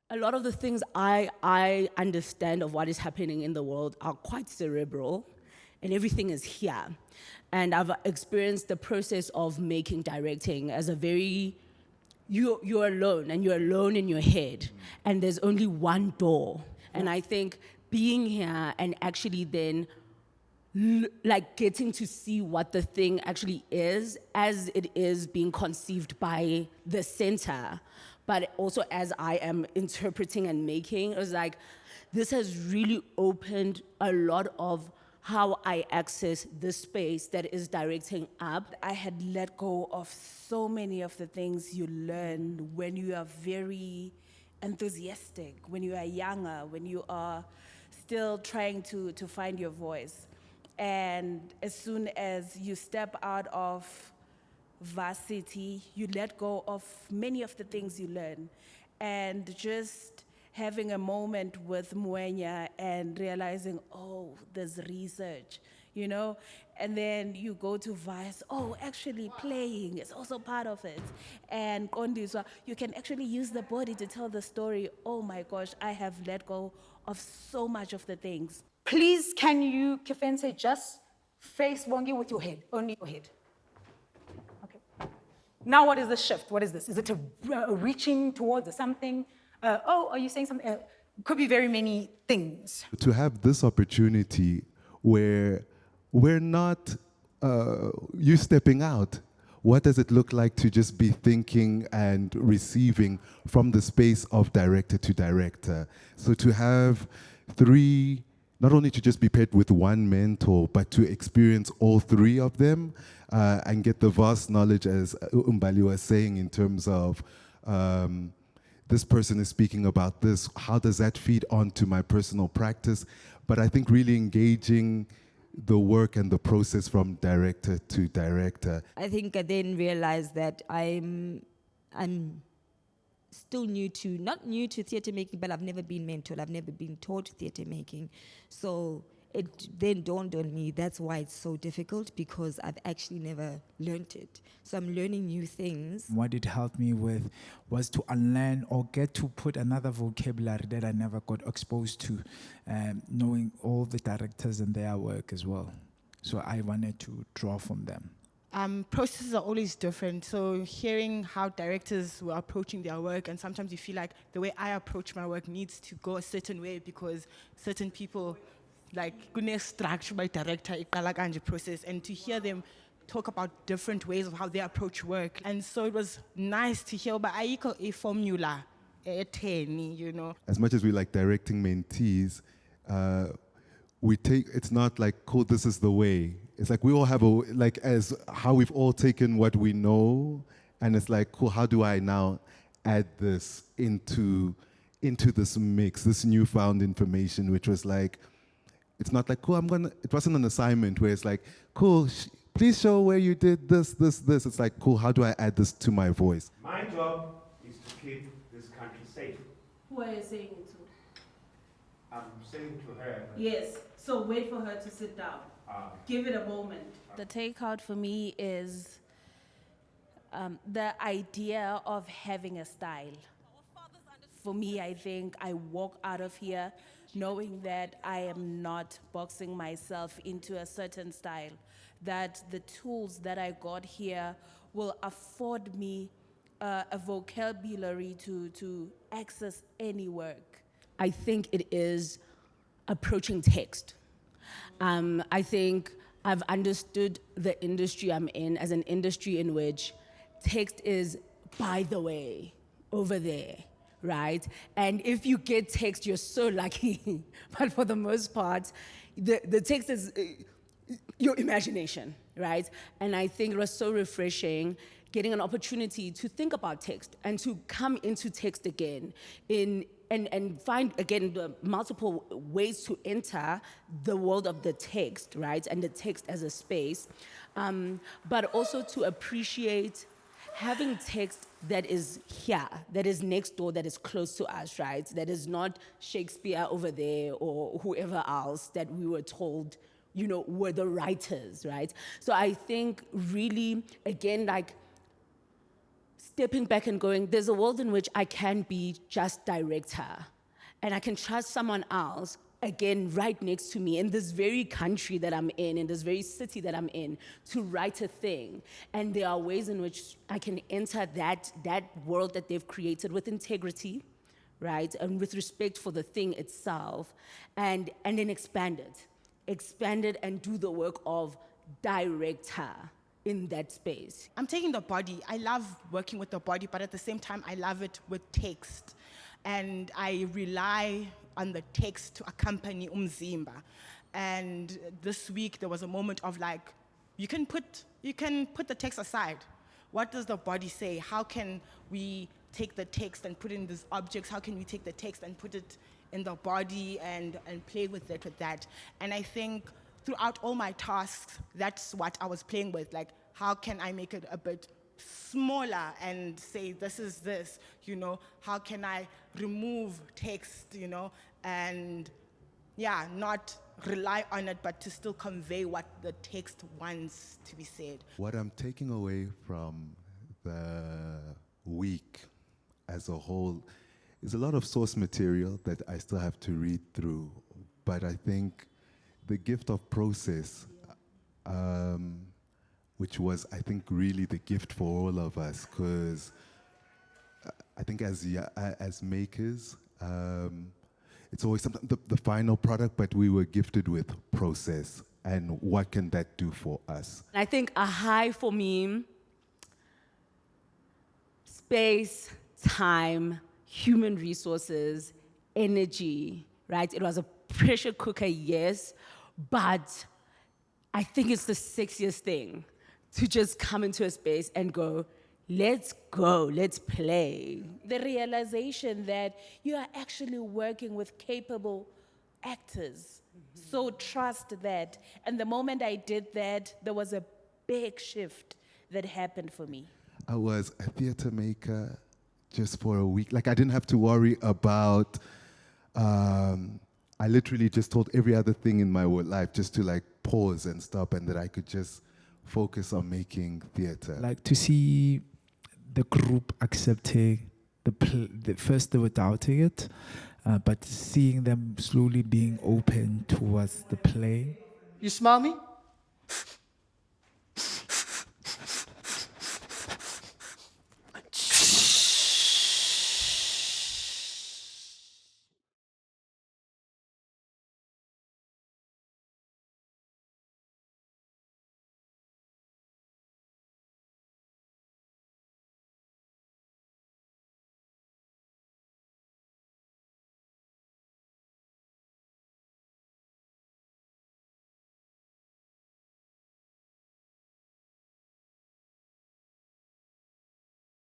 a lot of the things I understand of what is happening in the world are quite cerebral, and everything is here. And I've experienced the process of making directing as a very, you're alone, and you're alone in your head, and there's only one door. And I think being here and actually then like getting to see what the thing actually is as it is being conceived by the center, but also as I am interpreting and making, it was like, this has really opened a lot of how I access the space that is directing up. I had let go of so many of the things you learn when you are very enthusiastic, when you are younger, when you are still trying to find your voice. And as soon as you step out of varsity, you let go of many of the things you learn. And just having a moment with Mwenya and realizing, oh, there's research, you know? And then you go to Vice, oh, actually playing is also part of it. And Qondiswa, you can actually use the body to tell the story. Oh my gosh, I have let go of so much of the things. Please, can you, Kefentse, just face Bongi with your head, only your head. Okay. Now what is the shift? What is this? Is it a reaching towards something? Are you saying something? Could be very many things. To have this opportunity where we're not, you stepping out, what does it look like to just be thinking and receiving from the space of director to director? So to have three, not only to just be paired with one mentor, but to experience all three of them and get the vast knowledge, as Mbali was saying, in terms of this person is speaking about this, how does that feed onto my personal practice? But I think really engaging the work and the process from director to director. I think I then realized that I'm still not new to theatre making, but I've never been mentored. I've never been taught theatre making. So it then dawned on me, that's why it's so difficult, because I've actually never learned it. So I'm learning new things. What it helped me with was to unlearn or get to put another vocabulary that I never got exposed to, knowing all the directors and their work as well. So I wanted to draw from them. Processes are always different, so hearing how directors were approaching their work, and sometimes you feel like the way I approach my work needs to go a certain way because certain people, like, goodness structure by director, process, and to hear them talk about different ways of how they approach work. And so it was nice to hear, but I equal a formula, a 10, you know. As much as we like directing mentees, it's not like, cool, this is the way. It's like we all have as how we've all taken what we know, and it's like, cool, how do I now add this into this mix, this newfound information, which was like, it's not like, cool, it wasn't an assignment where it's like, cool, please show where you did this. It's like, cool, how do I add this to my voice? My job is to keep this country safe. Who are you saying it to? I'm saying to her. Yes, so wait for her to sit down. Give it a moment. The takeout for me is the idea of having a style. For me, I think I walk out of here knowing that I am not boxing myself into a certain style, that the tools that I got here will afford me a vocabulary to access any work. I think it is approaching text. I think I've understood the industry I'm in as an industry in which text is by the way, over there, right? And if you get text, you're so lucky. But for the most part, the text is your imagination, right? And I think it was so refreshing getting an opportunity to think about text and to come into text again and find, again, the multiple ways to enter the world of the text, right? And the text as a space. But also to appreciate having text that is here, that is next door, that is close to us, right? That is not Shakespeare over there or whoever else that we were told, you know, were the writers, right? So I think really, again, like, stepping back and going, there's a world in which I can be just director and I can trust someone else, again, right next to me in this very country that I'm in this very city that I'm in, to write a thing. And there are ways in which I can enter that world that they've created with integrity, right? And with respect for the thing itself, and then expand it and do the work of director in that space. I'm taking the body. I love working with the body, but at the same time, I love it with text. And I rely on the text to accompany umzimba. And this week, there was a moment of like, you can put the text aside. What does the body say? How can we take the text and put in these objects? How can we take the text and put it in the body and play with it with that? And I think throughout all my tasks, that's what I was playing with. Like, how can I make it a bit smaller and say, this is this, you know? How can I remove text, you know? And yeah, not rely on it, but to still convey what the text wants to be said. What I'm taking away from the week as a whole is a lot of source material that I still have to read through. But I think the gift of process, which was, I think, really the gift for all of us, because I think as makers, it's always something, the final product, but we were gifted with process. And what can that do for us? I think a high for me, space, time, human resources, energy, right? It was a pressure cooker, yes, but I think it's the sexiest thing to just come into a space and go, let's play. The realization that you are actually working with capable actors. So trust that. And the moment I did that, there was a big shift that happened for me. I was a theater maker just for a week. Like, I didn't have to worry about, I literally just told every other thing in my life just to like pause and stop, and that I could just focus on making theater. Like to see the group accepting the first they were doubting it, but seeing them slowly being open towards the play. You smell me?